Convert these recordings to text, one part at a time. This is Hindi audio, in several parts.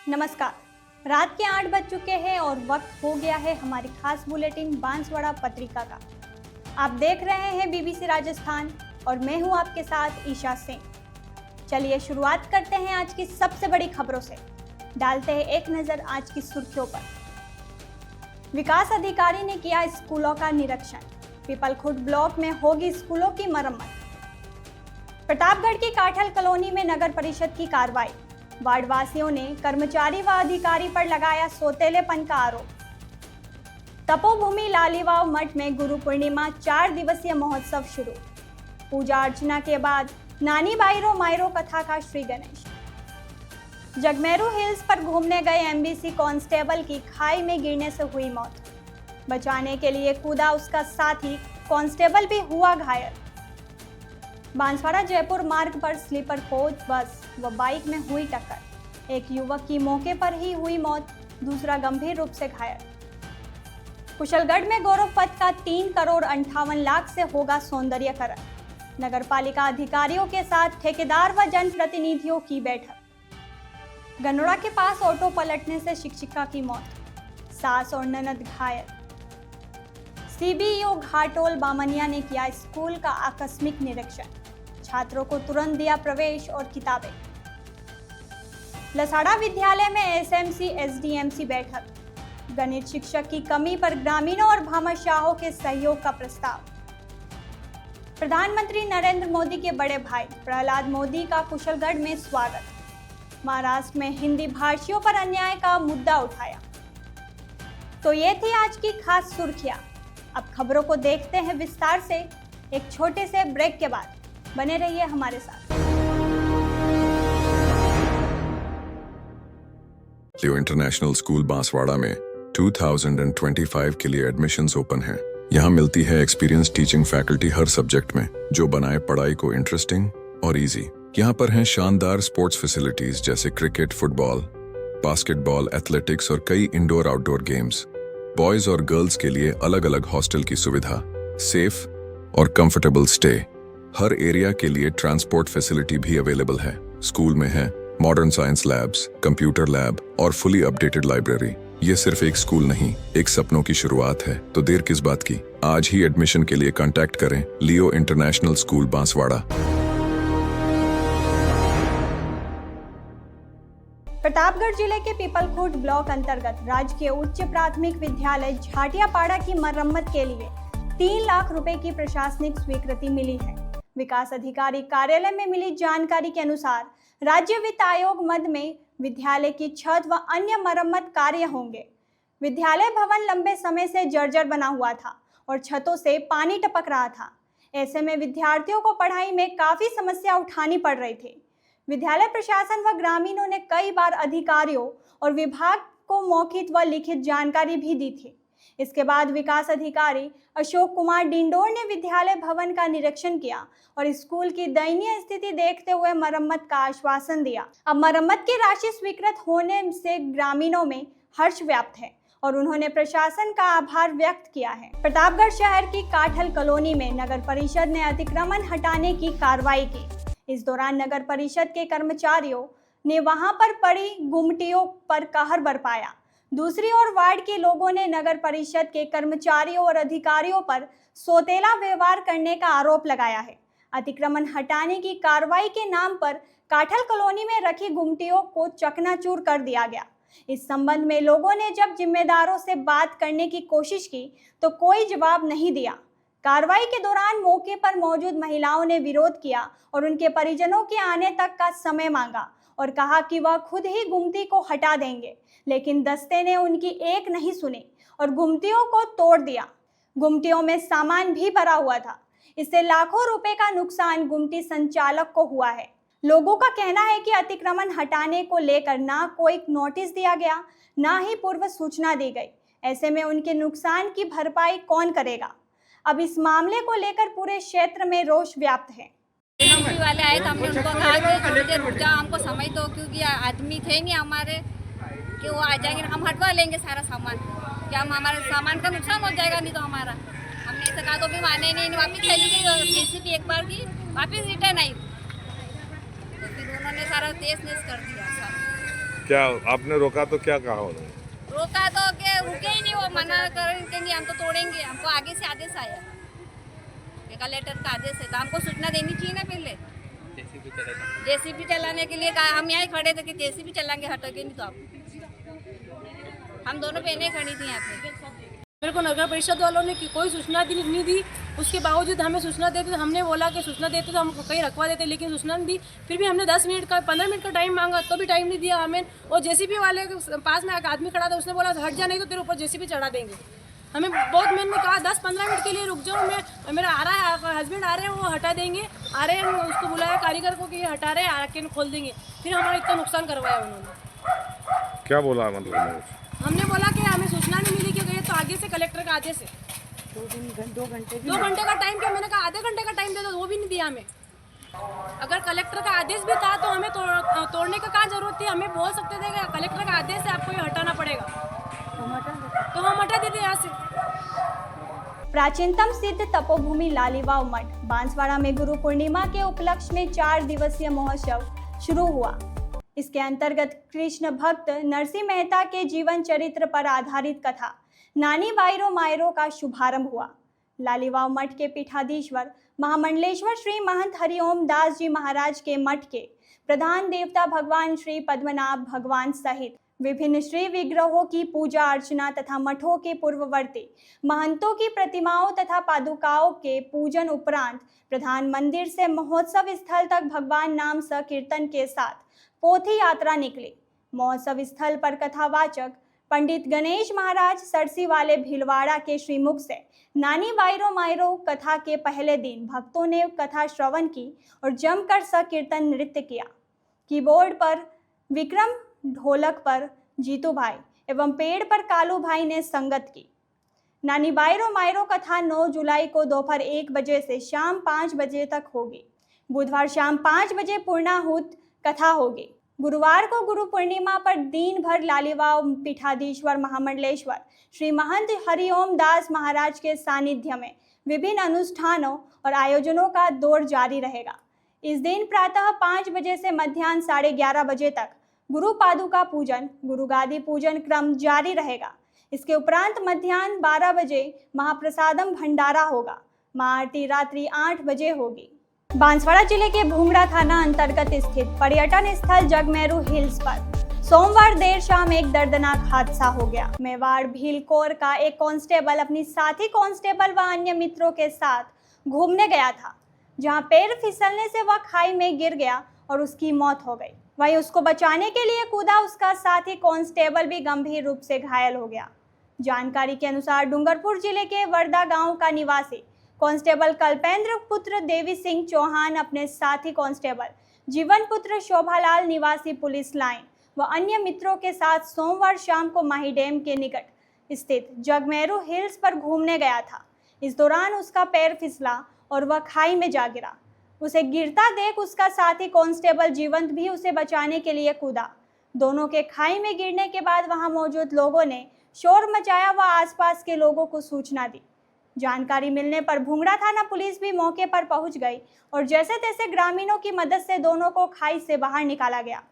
नमस्कार। रात के 8 बज चुके हैं और वक्त हो गया है हमारी खास बुलेटिन बांसवाड़ा पत्रिका का। आप देख रहे हैं बीबीसी राजस्थान और मैं हूं आपके साथ ईशा सिंह। चलिए शुरुआत करते हैं आज की सबसे बड़ी खबरों से। डालते हैं एक नजर आज की सुर्खियों पर। विकास अधिकारी ने किया स्कूलों का निरीक्षण। पीपलखुट ब्लॉक में होगी स्कूलों की मरम्मत। प्रतापगढ़ की काठल कॉलोनी में नगर परिषद की कार्रवाई। वार्डवासियों ने कर्मचारी व अधिकारी पर लगाया सौतेलेपन का आरोप। तपोभूमि लालीवाव मठ में गुरु पूर्णिमा 4 दिवसीय महोत्सव शुरू। पूजा अर्चना के बाद नानी बाईरो मायरो कथा का श्री गणेश। जगमेरू हिल्स पर घूमने गए एमबीसी कांस्टेबल की खाई में गिरने से हुई मौत। बचाने के लिए कूदा उसका साथी, कांस्टेबल भी हुआ घायल। बांसवाड़ा जयपुर मार्ग पर स्लीपर कोच बस व बाइक में हुई टक्कर। एक युवक की मौके पर ही हुई मौत, दूसरा गंभीर रूप से घायल। कुशलगढ़ में गौरव पथ का 3 करोड़ 58 लाख से होगा सौंदर्यकरण। नगरपालिका अधिकारियों के साथ ठेकेदार व जनप्रतिनिधियों की बैठक। गनोड़ा के पास ऑटो पलटने से शिक्षिका की मौत, सास और ननद घायल। सीबीईओ घाटोल बामनिया ने किया स्कूल का आकस्मिक निरीक्षण। छात्रों को तुरंत दिया प्रवेश और किताबें। लसाड़ा विद्यालय में एसएमसी एसडीएमसी बैठक। गणित शिक्षक की कमी पर ग्रामीणों और भामाशाहों के सहयोग का प्रस्ताव। प्रधानमंत्री नरेंद्र मोदी के बड़े भाई प्रहलाद मोदी का कुशलगढ़ में स्वागत। महाराष्ट्र में हिंदी भाषियों पर अन्याय का मुद्दा उठाया। तो ये थी आज की खास सुर्खियां। अब खबरों को देखते हैं विस्तार से एक छोटे से ब्रेक के बाद। बने रहिए हमारे साथ। लियो इंटरनेशनल स्कूल बांसवाड़ा में 2025 के लिए एडमिशन्स ओपन हैं। यहाँ मिलती है एक्सपीरियंस टीचिंग फैकल्टी हर सब्जेक्ट में, जो बनाए पढ़ाई को इंटरेस्टिंग और इजी। यहाँ पर हैं शानदार स्पोर्ट्स फैसिलिटीज जैसे क्रिकेट, फुटबॉल, बास्केटबॉल, एथलेटिक्स और कई इंडोर आउटडोर गेम्स। बॉयज और गर्ल्स के लिए अलग अलग हॉस्टल की सुविधा, सेफ और कंफर्टेबल स्टे। हर एरिया के लिए ट्रांसपोर्ट फैसिलिटी भी अवेलेबल है। स्कूल में है modern science labs, computer lab और फुली अपडेटेड लाइब्रेरी। ये सिर्फ एक स्कूल नहीं, एक सपनों की शुरुआत है। तो देर किस बात की, आज ही एडमिशन के लिए कांटेक्ट करें लियो इंटरनेशनल स्कूल बांसवाड़ा। प्रतापगढ़ जिले के पीपलखुट ब्लॉक अंतर्गत राजकीय उच्च प्राथमिक विद्यालय झाटियापाड़ा की मरम्मत के लिए 3 लाख रुपए की प्रशासनिक स्वीकृति मिली है। विकास अधिकारी कार्यालय में मिली जानकारी के अनुसार राज्य वित्त आयोग मद में विद्यालय की छत व अन्य मरम्मत कार्य होंगे। विद्यालय भवन लंबे समय से जर्जर बना हुआ था और छतों से पानी टपक रहा था। ऐसे में विद्यार्थियों को पढ़ाई में काफी समस्या उठानी पड़ रही थी। विद्यालय प्रशासन व ग्रामीणों ने कई बार अधिकारियों और विभाग को मौखिक व लिखित जानकारी भी दी थी। इसके बाद विकास अधिकारी अशोक कुमार डिंडोर ने विद्यालय भवन का निरीक्षण किया और स्कूल की दयनीय स्थिति देखते हुए मरम्मत का आश्वासन दिया। अब मरम्मत की राशि स्वीकृत होने से ग्रामीणों में हर्ष व्याप्त है और उन्होंने प्रशासन का आभार व्यक्त किया है। प्रतापगढ़ शहर की काठल कॉलोनी में नगर परिषद ने अतिक्रमण हटाने की कार्रवाई की। इस दौरान नगर परिषद के कर्मचारियों ने वहां पर पड़ी गुमटियों पर कहर बरपाया। दूसरी ओर वार्ड के लोगों ने नगर परिषद के कर्मचारियों और अधिकारियों पर सौतेला व्यवहार करने का आरोप लगाया है। अतिक्रमण हटाने की कार्रवाई के नाम पर काठल कॉलोनी में रखी गुमटियों को चकनाचूर कर दिया गया। इस संबंध में लोगों ने जब जिम्मेदारों से बात करने की कोशिश की तो कोई जवाब नहीं दिया। कार्रवाई के दौरान मौके पर मौजूद महिलाओं ने विरोध किया और उनके परिजनों के आने तक का समय मांगा और कहा कि वह खुद ही गुमटी को हटा देंगे, लेकिन दस्ते ने उनकी एक नहीं सुनी और गुमटियों को तोड़ दिया। गुमटियों में सामान भी भरा हुआ था। इससे लाखों रुपए का नुकसान गुमटी संचालक को हुआ है। लोगों का कहना है कि अतिक्रमण हटाने को लेकर ना कोई नोटिस दिया गया, ना ही पूर्व सूचना दी गई। ऐसे में उनके नुकसान की भरपाई कौन करेगा? अब इस मामले को लेकर पूरे क्षेत्र में रोष व्याप्त है। वाले आए तो हमने उनको कहा कि थोड़ी देर रुक जाओ, हमको समय दो, क्योंकि आदमी थे नहीं हमारे कि वो आ जाएंगे, हम हटवा लेंगे सारा सामान। क्या हम हमारे सामान का नुकसान हो जाएगा? नहीं तो हमारा, हमने ऐसे कहा तो भी माने नहीं, वापस चली गई। जैसे भी एक बार की वापस रिटर्न आई तो फिर उन्होंने सारा तेज नेस कर दिया। क्या आपने रोका तो क्या कहा उन्होंने? रोका तो के रुके ही नहीं, वो मना करेंगे नहीं, हम तो तोड़ेंगे। हमको आगे से आदेश आया, कलेक्टर का आदेश है, तो हमको सूचना देनी चाहिए ना पहले। जेसीबी चलाने के लिए कहा, हम यहाँ खड़े थे कि जेसीबी चलाएंगे, हटोगे नहीं तो आप। हम दोनों बहनें खड़ी थी यहाँ पे। मेरे को नगर परिषद वालों ने कोई सूचना नहीं दी, उसके बावजूद हमें सूचना देते, तो हमने बोला कि सूचना देते तो हम कहीं रखवा देते, लेकिन सूचना नहीं दी। फिर भी हमने 10 मिनट का 15 मिनट का टाइम मांगा, तो भी टाइम नहीं दिया हमें। और जेसीबी वाले के पास में एक आदमी खड़ा था, उसने बोला हट जा, नहीं तो तेरे ऊपर जेसीबी चढ़ा देंगे। हमें बहुत मैंने कहा 10-15 मिनट के लिए रुक जाओ, मैं मेरा आ रहा है, हस्बैंड आ रहे हैं, वो हटा देंगे, आ रहे हैं, उसको बुलाया कारीगर को कि हटा रहे हैं, आके खोल देंगे। फिर हमारा इतना नुकसान करवाया उन्होंने। क्या बोला मतलब? हमने बोला कि हमें सूचना नहीं मिली कि गए, तो आगे से कलेक्टर का आदेश है। 2 घंटे का टाइम क्या, मैंने कहा आधे घंटे का टाइम दे दो, वो भी नहीं दिया हमें। अगर कलेक्टर का आदेश भी था तो हमें तोड़ने का क्या जरूरत थी? हमें बोल सकते थे कि कलेक्टर का आदेश है, आपको ये हटाना पड़ेगा, तो हम हटा देते यहाँ से। प्राचीनतम सिद्ध तपोभूमि लालीवाव मठ बांसवाड़ा में गुरु पूर्णिमा के उपलक्ष्य में 4 दिवसीय महोत्सव शुरू हुआ। इसके अंतर्गत कृष्ण भक्त नरसिंह मेहता के जीवन चरित्र पर आधारित कथा नानी बायरो मायरो का शुभारंभ हुआ। लालीवाव मठ के पीठाधीश्वर महामंडलेश्वर श्री महंत हरिओम दास जी महाराज के मठ के प्रधान देवता भगवान श्री पद्मनाभ भगवान सहित विभिन्न श्री विग्रहों की पूजा अर्चना तथा मठों के पूर्ववर्ती महंतों की प्रतिमाओं तथा पादुकाओं के पूजन उपरांत प्रधान मंदिर से महोत्सव स्थल तक भगवान नाम संकीर्तन के साथ पोथी यात्रा निकली। महोत्सव स्थल पर कथावाचक पंडित गणेश महाराज सरसी वाले भीलवाड़ा के श्रीमुख से नानी बायरो मायरो कथा के पहले दिन भक्तों ने कथा श्रवण की और जमकर संकीर्तन नृत्य किया। कीबोर्ड पर विक्रम, ढोलक पर जीतू भाई एवं पेड़ पर कालू भाई ने संगत की। नानी बायरो मायरो कथा 9 जुलाई को दोपहर 1 बजे से शाम 5 बजे तक होगी। बुधवार शाम 5 बजे पूर्णाहुत कथा होगी। गुरुवार को गुरु पूर्णिमा पर दिन भर लालीवाव पीठाधीश्वर महामंडलेश्वर श्री महंत हरिओम दास महाराज के सानिध्य में विभिन्न अनुष्ठानों और आयोजनों का दौर जारी रहेगा। इस दिन प्रातः 5 बजे से मध्याह्न 11:30 बजे तक गुरु पादुका पूजन, गुरु गादी पूजन क्रम जारी रहेगा। इसके उपरांत मध्याह्न 12 बजे महाप्रसादम भंडारा होगा। महाआरती रात्रि 8 बजे होगी। बांसवाड़ा जिले के भूंगड़ा थाना अंतर्गत स्थित पर्यटन स्थल जगमेरू हिल्स पर सोमवार देर शाम एक दर्दनाक हादसा हो गया। मेवाड़ भीलकोर का एक कांस्टेबल अपनी साथी कांस्टेबल व अन्य मित्रों के साथ घूमने गया था, जहां पैर फिसलने से वह खाई में गिर गया और उसकी मौत हो गई। वहीं उसको बचाने के लिए कूदा उसका साथी कांस्टेबल भी गंभीर रूप से घायल हो गया। जानकारी के अनुसार डूंगरपुर जिले के वर्दा गांव का निवासी कांस्टेबल कल्पेंद्र पुत्र देवी सिंह चौहान अपने साथी कांस्टेबल जीवन पुत्र शोभालाल निवासी पुलिस लाइन व अन्य मित्रों के साथ सोमवार शाम को माही डैम के निकट स्थित जगमेरू हिल्स पर घूमने गया था। इस दौरान उसका पैर फिसला और वह खाई में जा गिरा। उसे गिरता देख उसका साथी कांस्टेबल जीवंत भी उसे बचाने के लिए कूदा। दोनों के खाई में गिरने के बाद वहां मौजूद लोगों ने शोर मचाया व आसपास के लोगों को सूचना दी। जानकारी मिलने पर भूंगड़ा थाना पुलिस भी मौके पर पहुंच गई और जैसे तैसे ग्रामीणों की मदद से दोनों को खाई से बाहर निकाला गया।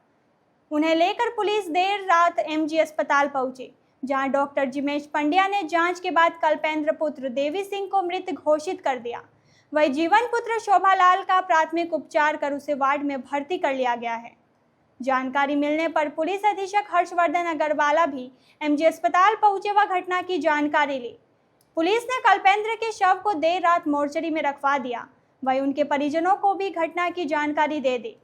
उन्हें लेकर पुलिस देर रात एमजी अस्पताल पहुंची, जहां डॉक्टर जिमेश पंड्या ने जांच के बाद कल्पेंद्र पुत्र देवी सिंह को मृत घोषित कर दिया। वही जीवन पुत्र शोभालाल का प्राथमिक उपचार कर उसे वार्ड में भर्ती कर लिया गया है। जानकारी मिलने पर पुलिस अधीक्षक हर्षवर्धन अग्रवाला भी एमजी अस्पताल पहुंचे व घटना की जानकारी ली। पुलिस ने कल्पेंद्र के शव को देर रात मोर्चरी में रखवा दिया। वहीं उनके परिजनों को भी घटना की जानकारी दे दी।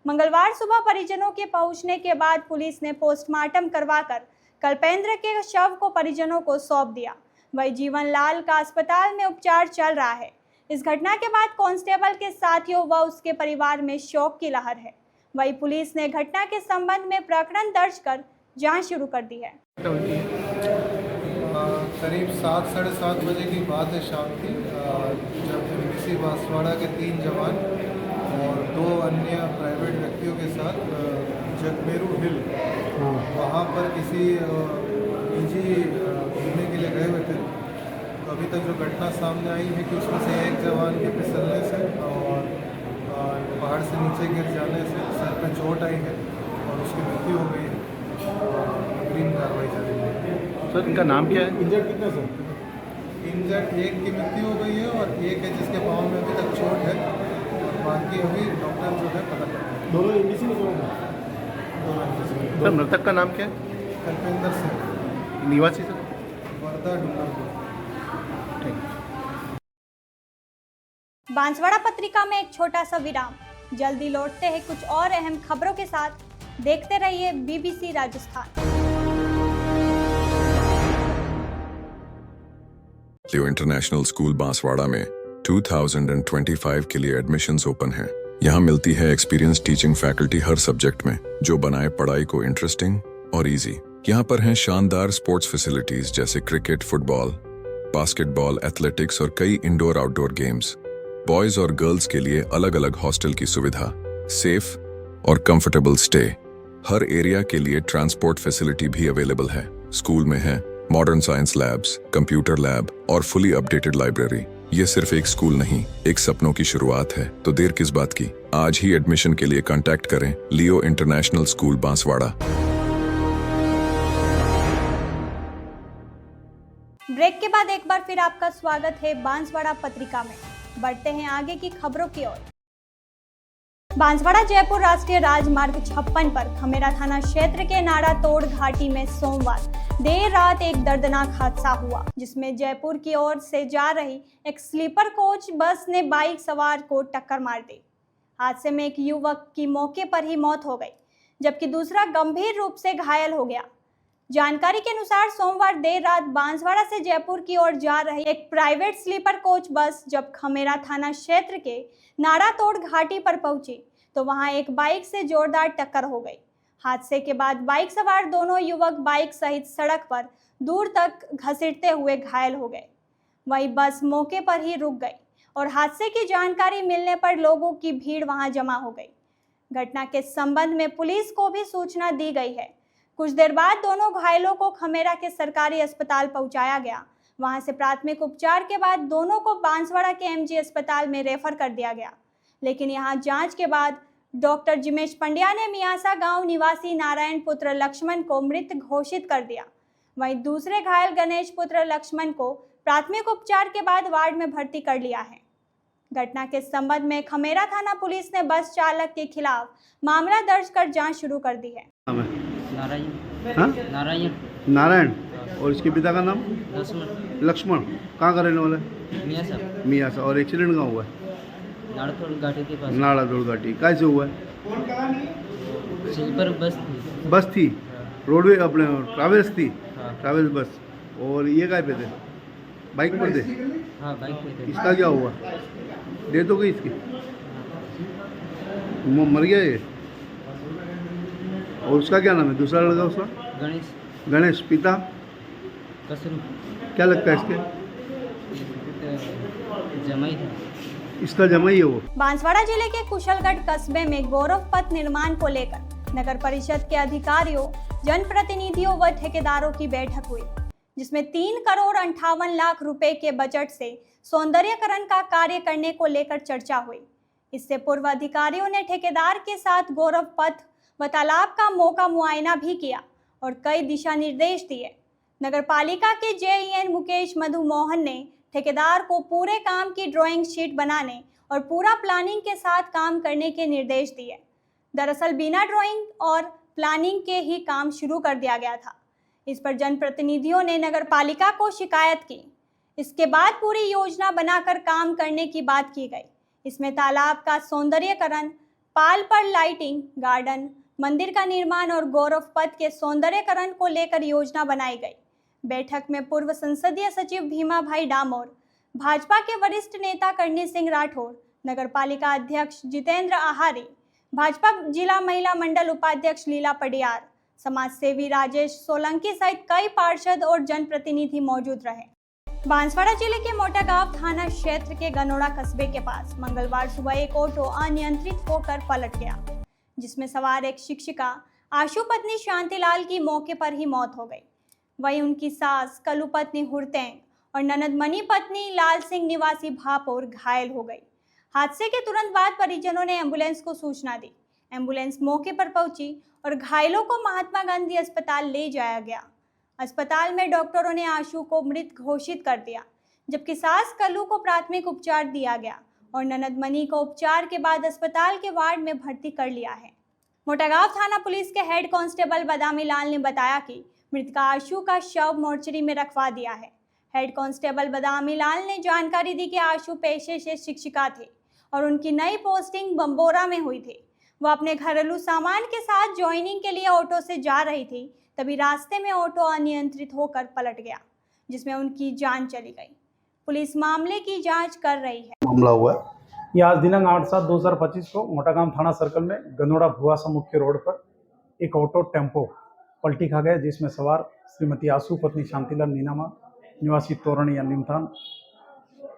मंगलवार सुबह परिजनों के पहुंचने के बाद पुलिस ने पोस्टमार्टम करवाकर कल्पेंद्र के शव को परिजनों को सौंप दिया। वहीं जीवन लाल का अस्पताल में उपचार चल रहा है। इस घटना के बाद कांस्टेबल के साथियों व उसके परिवार में शोक की लहर है। वहीं पुलिस ने घटना के संबंध में प्रकरण दर्ज कर जांच शुरू कर दी है। करीब 7-7:30 बजे की बात है शाम की, जब एमबीसी बांसवाड़ा के 3 जवान और 2 अन्य प्राइवेट व्यक्तियों के साथ जगमेरू हिल वहाँ पर किसी निजी घूमने के लिए गए हुए थे। तो अभी तक जो घटना सामने आई है कि उसमें से एक जवान के फिसलने से और पहाड़ से नीचे गिर जाने से सर पर चोट आई है और उसकी मृत्यु हो गई है। अग्रिम कार्रवाई जारी है। सर इनका नाम क्या है? इंजर्ड कितना सर? इंजर्ड एक की मृत्यु हो गई है और एक है जिसके पाँव में अभी तक चोट है और बाकी अभी डॉक्टर जो है पता कर रहे हैं। दोनों एमबीसी में सर मृतक का नाम क्या है? कल्पेंद्र सिंह, निवासी सर? वर्धा डूंगरपुर। बांसवाड़ा पत्रिका में एक छोटा सा विराम। जल्दी लौटते हैं कुछ और अहम खबरों के साथ। देखते रहिए बीबीसी राजस्थान। लियो इंटरनेशनल स्कूल बांसवाड़ा में 2025 के लिए एडमिशन्स ओपन हैं। यहाँ मिलती है एक्सपीरियंस टीचिंग फैकल्टी हर सब्जेक्ट में, जो बनाए पढ़ाई को इंटरेस्टिंग और इजी। यहाँ पर हैं शानदार स्पोर्ट्स फैसिलिटीज जैसे क्रिकेट, फुटबॉल, बास्केटबॉल, एथलेटिक्स और कई इंडोर आउटडोर गेम्स। बॉयज और गर्ल्स के लिए अलग अलग हॉस्टल की सुविधा, सेफ और कंफर्टेबल स्टे। हर एरिया के लिए ट्रांसपोर्ट फैसिलिटी भी अवेलेबल है। स्कूल में है modern science labs, computer lab और फुली अपडेटेड लाइब्रेरी। ये सिर्फ एक स्कूल नहीं, एक सपनों की शुरुआत है। तो देर किस बात की, आज ही एडमिशन के लिए कांटेक्ट करें लियो इंटरनेशनल स्कूल बांसवाड़ा। ब्रेक के बाद एक बार फिर आपका स्वागत है बांसवाड़ा पत्रिका में। बढ़ते हैं आगे की खबरों की ओर। बांसवाड़ा जयपुर राष्ट्रीय राजमार्ग 56 पर खमेरा थाना क्षेत्र के नाड़ा तोड़ घाटी में सोमवार देर रात एक दर्दनाक हादसा हुआ, जिसमें जयपुर की ओर से जा रही एक स्लीपर कोच बस ने बाइक सवार को टक्कर मार दी। हादसे में एक युवक की मौके पर ही मौत हो गई, जबकि दूसरा गंभीर रूप से घायल हो गया। जानकारी के अनुसार सोमवार देर रात बांसवाड़ा से जयपुर की ओर जा रही एक प्राइवेट स्लीपर कोच बस जब खमेरा थाना क्षेत्र के नाड़ा तोड़ घाटी पर पहुंची तो वहां एक बाइक से जोरदार टक्कर हो गई। हादसे के बाद बाइक सवार दोनों युवक बाइक सहित सड़क पर दूर तक घसीटते हुए घायल हो गए। वहीं बस मौके पर ही रुक गई और हादसे की जानकारी मिलने पर लोगों की भीड़ वहां जमा हो गई। घटना के संबंध में पुलिस को भी सूचना दी गई है। कुछ देर बाद दोनों घायलों को खमेरा के सरकारी अस्पताल पहुंचाया गया। वहां से प्राथमिक उपचार के बाद दोनों को बांसवाड़ा के एमजी अस्पताल में रेफर कर दिया गया, लेकिन यहां जांच के बाद डॉक्टर जिमेश पंड्या ने मियासा गांव निवासी नारायण पुत्र लक्ष्मण को मृत घोषित कर दिया। वहीं दूसरे घायल गणेश पुत्र लक्ष्मण को प्राथमिक उपचार के बाद वार्ड में भर्ती कर लिया है। घटना के संबंध में खमेरा थाना पुलिस ने बस चालक के खिलाफ मामला दर्ज कर जांच शुरू कर दी है। नारायण नारायण और इसके पिता का नाम? लक्ष्मण। कहाँ का रहने वाला है? मियासा। और एक्सीडेंट कहाँ हुआ है? नाड़ातोड़ घाटी के पास। नाड़ातोड़ घाटी कैसे हुआ है? स्लीपर बस थी रोडवे अपने ट्रैवल्स थी। हाँ। ट्रैवल्स बस। और ये काय पे थे? बाइक पर थे? हाँ बाइक पे थे। इसका क्या हुआ? डेथ हो गई इसकी? मर गया ये? और उसका क्या नाम है दूसरा लड़का उसका? गणेश। गणेश। पिता? कसरू। क्या लगता है इसके? जमाई था। इसका जमाई है वो। बांसवाड़ा जिले के कुशलगढ़ कस्बे में गौरव पथ निर्माण को लेकर नगर परिषद के अधिकारियों, जनप्रतिनिधियों व ठेकेदारों की बैठक हुई, जिसमें 3 करोड़ 58 लाख रुपए के बजट से सौंदर्यकरण का कार्य करने को लेकर चर्चा हुई। इससे पूर्व अधिकारियों ने ठेकेदार के साथ गौरव पथ व तालाब का मौका मुआयना भी किया और कई दिशा निर्देश दिए। नगर पालिका के जेईएन मुकेश मधु मोहन ने ठेकेदार को पूरे काम की ड्राइंग शीट बनाने और पूरा प्लानिंग के साथ काम करने के निर्देश दिए। दरअसल बिना ड्राइंग और प्लानिंग के ही काम शुरू कर दिया गया था। इस पर जनप्रतिनिधियों ने नगर पालिका को शिकायत की। इसके बाद पूरी योजना बनाकर काम करने की बात की गई। इसमें तालाब का सौंदर्यकरण, पाल पर लाइटिंग, गार्डन, मंदिर का निर्माण और गौरव पथ के सौंदर्यकरण को लेकर योजना बनाई गई। बैठक में पूर्व संसदीय सचिव भीमा भाई डामोर, भाजपा के वरिष्ठ नेता करणी सिंह राठौर, नगर पालिका अध्यक्ष जितेंद्र आहारी, भाजपा जिला महिला मंडल उपाध्यक्ष लीला पडियार, समाज सेवी राजेश सोलंकी सहित कई पार्षद और जनप्रतिनिधि मौजूद रहे। बांसवाड़ा जिले के मोटागांव थाना क्षेत्र के गनोड़ा कस्बे के पास मंगलवार सुबह एक ऑटो अनियंत्रित होकर पलट गया, जिसमें सवार एक शिक्षिका आशु पत्नी शांतिलाल की मौके पर ही मौत हो गई। वहीं उनकी सास कलू पत्नी हुरतेंग और ननद मनी पत्नी लाल सिंह निवासी भापोर घायल हो गई। हादसे के तुरंत बाद परिजनों ने एम्बुलेंस को सूचना दी, एम्बुलेंस मौके पर पहुंची और घायलों को महात्मा गांधी अस्पताल ले जाया गया। अस्पताल में डॉक्टरों ने आशु को मृत घोषित कर दिया, जबकि सास कल्लू को प्राथमिक उपचार दिया गया और ननद मनी को उपचार के बाद अस्पताल के वार्ड में भर्ती कर लिया है। मोटागांव थाना पुलिस के हेड कांस्टेबल बदामी लाल ने बताया कि मृतका आशु का शव मोर्चरी में रखवा दिया है। हेड कांस्टेबल बदामी लाल ने जानकारी दी कि आशु पेशे से शिक्षिका थे और उनकी नई पोस्टिंग बम्बोरा में हुई थी। वह अपने घरेलू सामान के साथ ज्वाइनिंग के लिए ऑटो से जा रही थी, तभी रास्ते में ऑटो अनियंत्रित होकर पलट गया, जिसमें उनकी जान चली गई। पुलिस मामले की जांच कर रही है। मामला हुआ है ये आज दिनांक 8/7/2025 को मोटागांव थाना सर्कल में गनोड़ा भुआसा मुख्य रोड पर एक ऑटो टेम्पो पलटी खा गया, जिसमें सवार श्रीमती आशु पत्नी शांतिलाल नीनामा निवासी तोरण या निमथान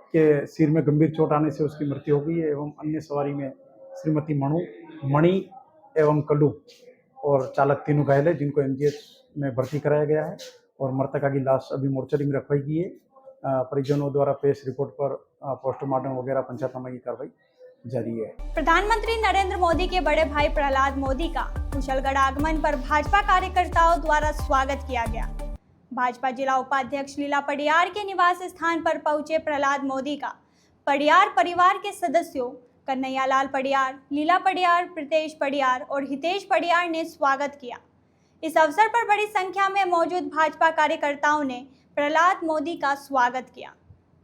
के सिर में गंभीर चोट आने से उसकी मृत्यु हो गई है एवं अन्य सवारी में श्रीमती मणि एवं कल्लू और चालक तीनों घायल है, जिनको एमजीएच में भर्ती कराया गया है और मृतका की लाश अभी मोर्चरी में रखवाई गई है। परिजनों द्वारा पेश रिपोर्ट पर पोस्टमार्टम वगैरह पंचनामा की कार्रवाई जारी है। प्रधानमंत्री नरेंद्र मोदी के बड़े भाई प्रहलाद मोदी का कुशलगढ़ आगमन पर भाजपा कार्यकर्ताओं द्वारा स्वागत किया गया। भाजपा जिला उपाध्यक्ष लीला पडियार के निवास स्थान पर पहुंचे प्रहलाद मोदी का पडियार परिवार के सदस्यों कन्हैयालाल पडियार, लीला पडियार, प्रीतेश पडियार और हितेश पडियार ने स्वागत किया। इस अवसर पर बड़ी संख्या में मौजूद भाजपा कार्यकर्ताओं ने प्रहलाद मोदी का स्वागत किया।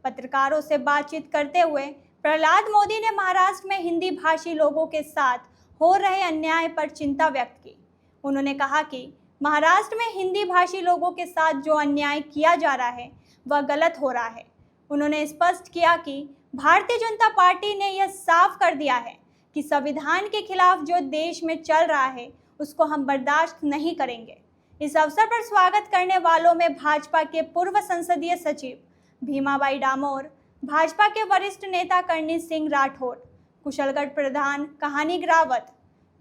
पत्रकारों से बातचीत करते हुए प्रहलाद मोदी ने महाराष्ट्र में हिंदी भाषी लोगों के साथ हो रहे अन्याय पर चिंता व्यक्त की। उन्होंने कहा कि महाराष्ट्र में हिंदी भाषी लोगों के साथ जो अन्याय किया जा रहा है वह गलत हो रहा है। उन्होंने स्पष्ट किया कि भारतीय जनता पार्टी ने यह साफ कर दिया है कि संविधान के खिलाफ जो देश में चल रहा है उसको हम बर्दाश्त नहीं करेंगे। इस अवसर पर स्वागत करने वालों में भाजपा के पूर्व संसदीय सचिव भीमाबाई डामोर, भाजपा के वरिष्ठ नेता कर्णी सिंह राठौर, कुशलगढ़ प्रधान कहानी ग्रावत,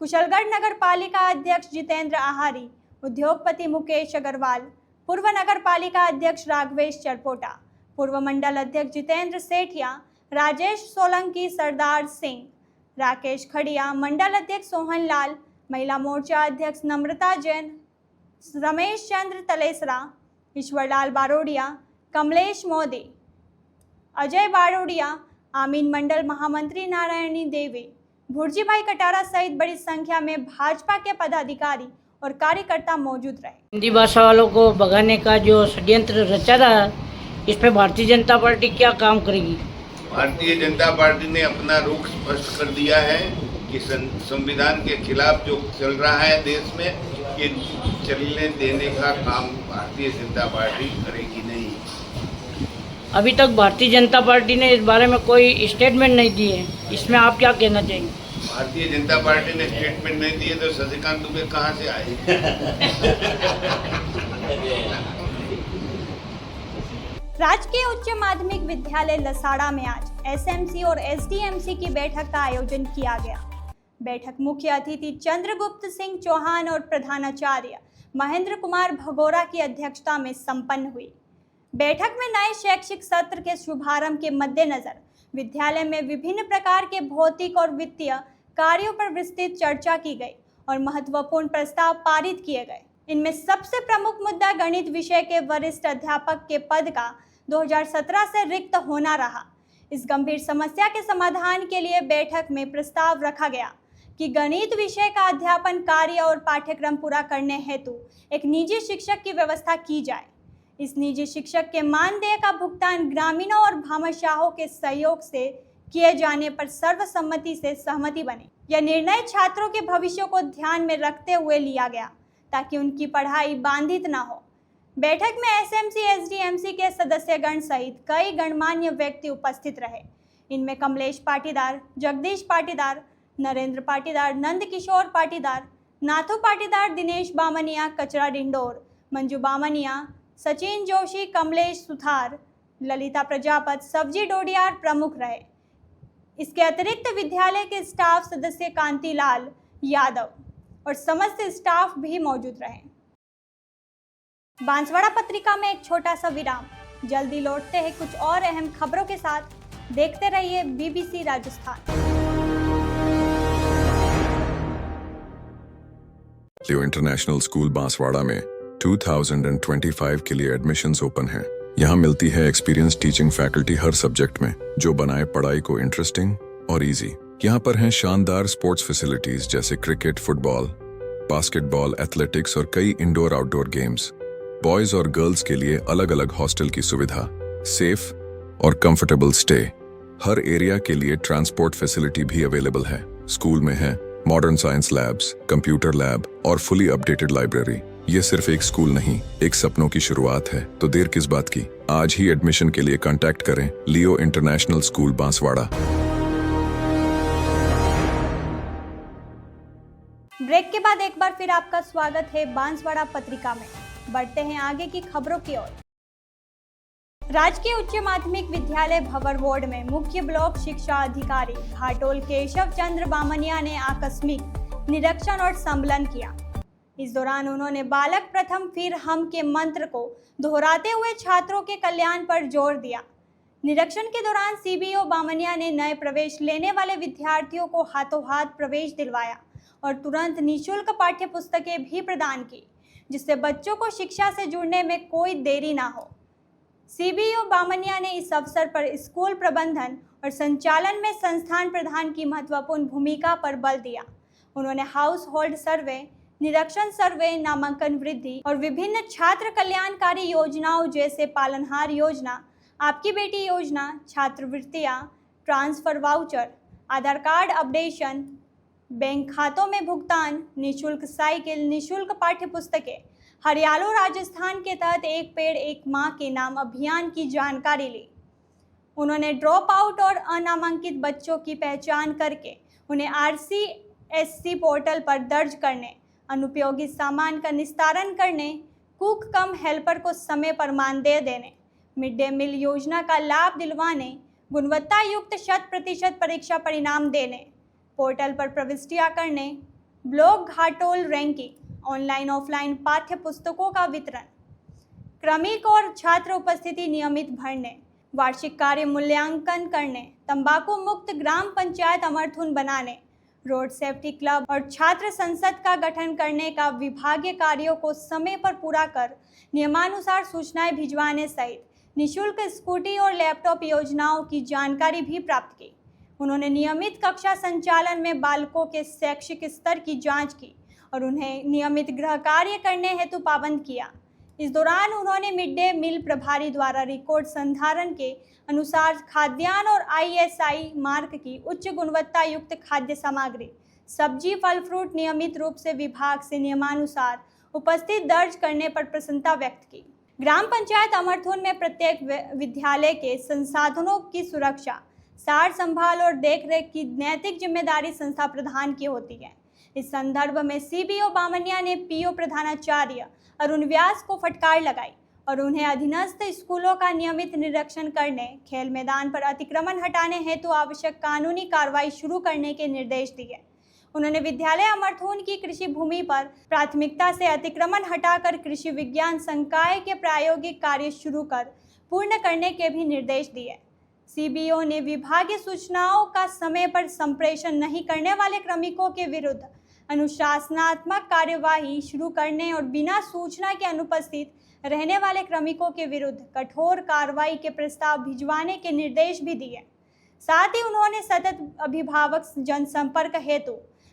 कुशलगढ़ नगर पालिका अध्यक्ष जितेंद्र आहारी, उद्योगपति मुकेश अग्रवाल, पूर्व नगर पालिका अध्यक्ष राघवेश चरपोटा, पूर्व मंडल अध्यक्ष जितेंद्र सेठिया, राजेश सोलंकी, सरदार सिंह, राकेश खड़िया, मंडल अध्यक्ष सोहन लाल, महिला मोर्चा अध्यक्ष नम्रता जैन, रमेश चंद्र तलेसरा, ईश्वरलाल बारोडिया, कमलेश मोदी, अजय बारोडिया, आमीन मंडल महामंत्री नारायणी देवी, भुर्जी भाई कटारा सहित बड़ी संख्या में भाजपा के पदाधिकारी और कार्यकर्ता मौजूद रहे। हिंदी भाषा वालों को भगाने का जो षड्यंत्र रचा रहा, इस पे भारतीय जनता पार्टी क्या काम करेगी? भारतीय जनता पार्टी ने अपना रुख स्पष्ट कर दिया है कि संविधान के खिलाफ जो चल रहा है देश में, ये चलने देने का काम भारतीय जनता पार्टी करेगी नहीं। अभी तक भारतीय जनता पार्टी ने इस बारे में कोई स्टेटमेंट नहीं दी है, इसमें आप क्या कहना चाहेंगे? भारतीय जनता पार्टी ने स्टेटमेंट नहीं दिए तो शशिकांत दुबे कहाँ से आए? राजकीय उच्च माध्यमिक विद्यालय लसाड़ा में आज एसएमसी और एसडीएमसी की बैठक का आयोजन किया गया। बैठक मुख्य अतिथि चंद्रगुप्त सिंह चौहान और प्रधानाचार्य महेंद्र कुमार भगोरा की अध्यक्षता में संपन्न हुई। बैठक में नए शैक्षिक सत्र के शुभारंभ के मद्देनजर विद्यालय में विभिन्न प्रकार के भौतिक और वित्तीय कार्यों पर विस्तृत चर्चा की गई और महत्वपूर्ण प्रस्ताव पारित किए गए। इनमें सबसे प्रमुख मुद्दा गणित विषय के वरिष्ठ अध्यापक के पद का 2017 से रिक्त होना रहा। इस गंभीर समस्या के समाधान के लिए बैठक में प्रस्ताव रखा गया कि गणित विषय का अध्यापन कार्य और पाठ्यक्रम पूरा करने हेतु एक निजी शिक्षक की व्यवस्था की जाए। इस निजी शिक्षक के मानदेय का भुगतान ग्रामीणों और भामाशाहों के सहयोग से किए जाने पर सर्वसम्मति से सहमति बनी। यह निर्णय छात्रों के भविष्य को ध्यान में रखते हुए लिया गया ताकि उनकी पढ़ाई बाधित न हो। बैठक में एसएमसी एसडीएमसी के सदस्यगण सहित कई गणमान्य व्यक्ति उपस्थित रहे। इनमें कमलेश पाटीदार, जगदीश पाटीदार, नरेंद्र पाटीदार, नंद किशोर पाटीदार, नाथू पाटीदार, दिनेश बामनिया, कचरा डिंडोर, मंजू बामनिया, सचिन जोशी, कमलेश सुथार, ललिता प्रजापत, सब्जी डोडियार प्रमुख रहे। इसके अतिरिक्त विद्यालय के स्टाफ सदस्य कांतिलाल यादव और समस्त स्टाफ भी मौजूद रहे। बांसवाड़ा पत्रिका में एक छोटा सा विराम, जल्दी लौटते हैं कुछ और अहम खबरों के साथ। देखते रहिए बीबीसी राजस्थान। लियो इंटरनेशनल स्कूल बांसवाड़ा में 2025 के लिए एडमिशन्स ओपन हैं। यहाँ मिलती है एक्सपीरियंस टीचिंग फैकल्टी हर सब्जेक्ट में, जो बनाए पढ़ाई को इंटरेस्टिंग और इजी। यहाँ पर हैं शानदार स्पोर्ट्स फैसिलिटीज जैसे क्रिकेट, फुटबॉल, बास्केटबॉल, एथलेटिक्स और कई इंडोर आउटडोर गेम्स। बॉयज और गर्ल्स के लिए अलग अलग हॉस्टल की सुविधा, सेफ और कंफर्टेबल स्टे। हर एरिया के लिए ट्रांसपोर्ट फैसिलिटी भी अवेलेबल है। स्कूल में है modern science labs, computer lab और फुली अपडेटेड लाइब्रेरी। ये सिर्फ एक स्कूल नहीं, एक सपनों की शुरुआत है। तो देर किस बात की, आज ही एडमिशन के लिए कांटेक्ट करें लियो इंटरनेशनल स्कूल बांसवाड़ा। ब्रेक के बाद एक बार फिर आपका स्वागत है बांसवाड़ा पत्रिका में। बढ़ते हैं आगे की खबरों की ओर। राजकीय उच्च माध्यमिक विद्यालय भवर वार्ड में मुख्य ब्लॉक शिक्षा अधिकारी घाटोल केशव चंद्र बामनिया ने आकस्मिक निरीक्षण और संबलन किया। इस दौरान उन्होंने बालक प्रथम फिर हम के मंत्र को दोहराते हुए छात्रों के कल्याण पर जोर दिया। निरीक्षण के दौरान सीबीओ बामनिया ने नए प्रवेश लेने वाले विद्यार्थियों को हाथों हाथ प्रवेश दिलवाया और तुरंत निःशुल्क पाठ्य पुस्तकें भी प्रदान की, जिससे बच्चों को शिक्षा से जुड़ने में कोई देरी ना हो। सीबीओ बामनिया ने इस अवसर पर स्कूल प्रबंधन और संचालन में संस्थान प्रधान की महत्वपूर्ण भूमिका पर बल दिया। उन्होंने हाउस होल्ड सर्वे, निरीक्षण सर्वे, नामांकन वृद्धि और विभिन्न छात्र कल्याणकारी योजनाओं जैसे पालनहार योजना, आपकी बेटी योजना, छात्रवृत्तियां, ट्रांसफर वाउचर, आधार कार्ड अपडेशन, बैंक खातों में भुगतान, निःशुल्क साइकिल, निःशुल्क पाठ्य पुस्तकें, हरियालो राजस्थान के तहत एक पेड़ एक माह के नाम अभियान की जानकारी ली। उन्होंने ड्रॉप आउट और अनामांकित बच्चों की पहचान करके उन्हें RCSC पोर्टल पर दर्ज करने, अनुपयोगी सामान का निस्तारण करने, कुक कम हेल्पर को समय पर मानदेय देने, मिड डे मील योजना का लाभ दिलवाने, गुणवत्ता युक्त 100% परीक्षा परिणाम देने, पोर्टल पर प्रविष्टियां करने, block Ghatol ranking, online offline पाठ्य पुस्तकों का वितरण, क्रमिक और छात्र उपस्थिति नियमित भरने, वार्षिक कार्य मूल्यांकन करने, तंबाकू मुक्त ग्राम पंचायत अमरथुन बनाने, रोड सेफ्टी क्लब और छात्र संसद का गठन करने का विभागीय कार्यों को समय पर पूरा कर नियमानुसार सूचनाएं भिजवाने सहित निःशुल्क स्कूटी और लैपटॉप योजनाओं की जानकारी भी प्राप्त की। उन्होंने नियमित कक्षा संचालन में बालकों के शैक्षिक स्तर की जांच की और उन्हें नियमित गृह कार्य करने हेतु पाबंद किया। इस दौरान उन्होंने मिड डे मील प्रभारी द्वारा रिकॉर्ड संधारण के अनुसार खाद्यान्न और ISI मार्क की उच्च गुणवत्ता युक्त खाद्य सामग्री, सब्जी, फल, फ्रूट नियमित रूप से विभाग से नियमानुसार उपस्थित दर्ज करने पर प्रसन्नता व्यक्त की। ग्राम पंचायत अमरथुन में प्रत्येक विद्यालय के संसाधनों की सुरक्षा, सार संभाल और देखरेख की नैतिक जिम्मेदारी संस्था प्रधान की होती है। इस संदर्भ में सीबीओ बामनिया ने PO प्रधानाचार्य अरुण व्यास को फटकार लगाई और उन्हें अधीनस्थ स्कूलों का नियमित निरीक्षण करने, खेल मैदान पर अतिक्रमण हटाने हेतु आवश्यक कानूनी कार्रवाई शुरू करने के निर्देश दिए। उन्होंने विद्यालय अमरथुन की कृषि भूमि पर प्राथमिकता से अतिक्रमण हटाकर कृषि विज्ञान संकाय के प्रायोगिक कार्य शुरू कर पूर्ण करने के भी निर्देश दिए। सीबीओ ने विभागीय सूचनाओं का समय पर संप्रेषण नहीं करने वाले क्रमिकों के विरुद्ध अनुशासनात्मक कार्यवाही शुरू करने और बिना सूचना के अनुपस्थित रहने वाले क्रमिकों के विरुद्ध कठोर कार्रवाई के प्रस्ताव भिजवाने के निर्देश भी दिए। साथ ही उन्होंने सतत अभिभावक जनसंपर्क हेतु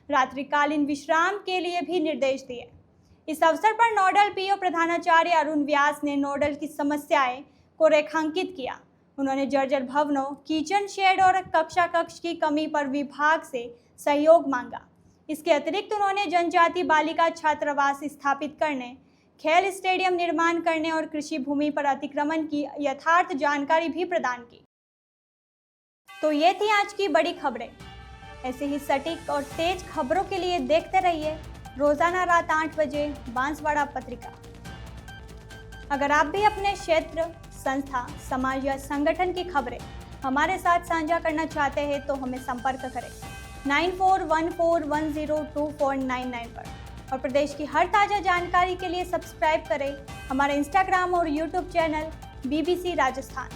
रात्रिकालीन विश्राम के लिए भी निर्देश दिए। इस अवसर पर नोडल PO प्रधानाचार्य अरुण व्यास ने नोडल की समस्याएं को रेखांकित किया। उन्होंने जर्जर भवनों, किचन शेड और कक्षा कक्ष की कमी पर विभाग से सहयोग मांगा। इसके अतिरिक्त उन्होंने जनजाति बालिका छात्रावास स्थापित करने, खेल स्टेडियम निर्माण करने और कृषि भूमि पर अतिक्रमण की यथार्थ जानकारी भी प्रदान की। तो ये थी आज की बड़ी खबरें। ऐसे ही सटीक और तेज खबरों के लिए देखते रहिए रोजाना रात 8 बजे बांसवाड़ा पत्रिका। अगर आप भी अपने क्षेत्र, संस्था, समाज या संगठन की खबरें हमारे साथ साझा करना चाहते हैं तो हमें संपर्क करें 9414102499 पर। और प्रदेश की हर ताज़ा जानकारी के लिए सब्सक्राइब करें हमारे इंस्टाग्राम और यूट्यूब चैनल BBC राजस्थान।